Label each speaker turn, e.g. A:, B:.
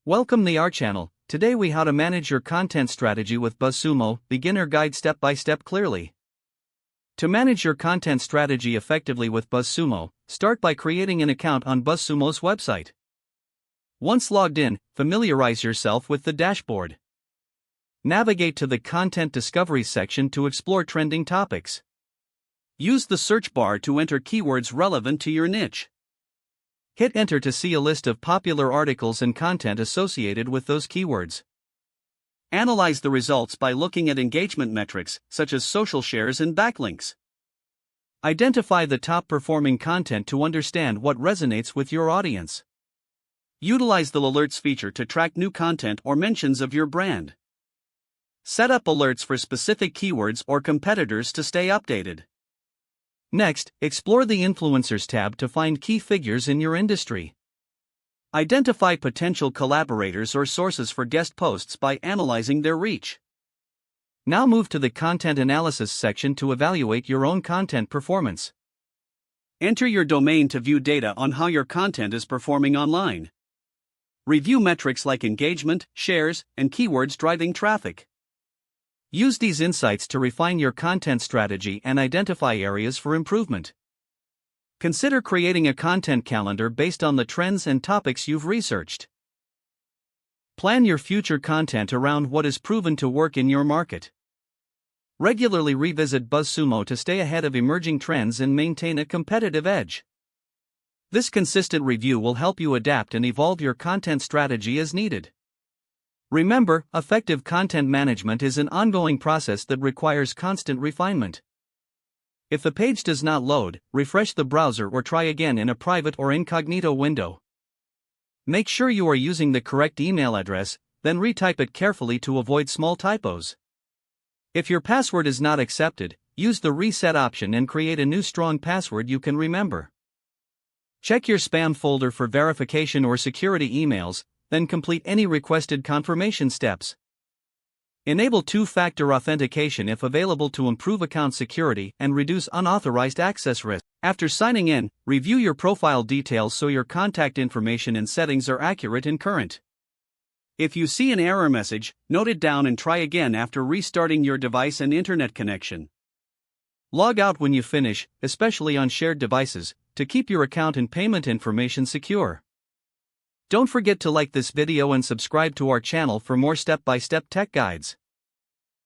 A: Welcome to our channel. Today we how to manage your content strategy with BuzzSumo, beginner guide step by step clearly. To manage your content strategy effectively with BuzzSumo, start by creating an account on BuzzSumo's website. Once logged in, familiarize yourself with the dashboard. Navigate to the Content Discovery section to explore trending topics. Use the search bar to enter keywords relevant to your niche. Hit enter to see a list of popular articles and content associated with those keywords. Analyze the results by looking at engagement metrics, such as social shares and backlinks. Identify the top performing content to understand what resonates with your audience. Utilize the alerts feature to track new content or mentions of your brand. Set up alerts for specific keywords or competitors to stay updated. Next, explore the Influencers tab to find key figures in your industry. Identify potential collaborators or sources for guest posts by analyzing their reach. Now move to the Content Analysis section to evaluate your own content performance. Enter your domain to view data on how your content is performing online. Review metrics like engagement, shares, and keywords driving traffic. Use these insights to refine your content strategy and identify areas for improvement. Consider creating a content calendar based on the trends and topics you've researched. Plan your future content around what is proven to work in your market. Regularly revisit BuzzSumo to stay ahead of emerging trends and maintain a competitive edge. This consistent review will help you adapt and evolve your content strategy as needed. Remember, effective content management is an ongoing process that requires constant refinement. If the page does not load, refresh the browser or try again in a private or incognito window. Make sure you are using the correct email address, then retype it carefully to avoid small typos. If your password is not accepted, use the reset option and create a new strong password you can remember. Check your spam folder for verification or security emails, then complete any requested confirmation steps. Enable two-factor authentication if available to improve account security and reduce unauthorized access risk. After signing in, review your profile details so your contact information and settings are accurate and current. If you see an error message, note it down and try again after restarting your device and internet connection. Log out when you finish, especially on shared devices, to keep your account and payment information secure. Don't forget to like this video and subscribe to our channel for more step-by-step tech guides.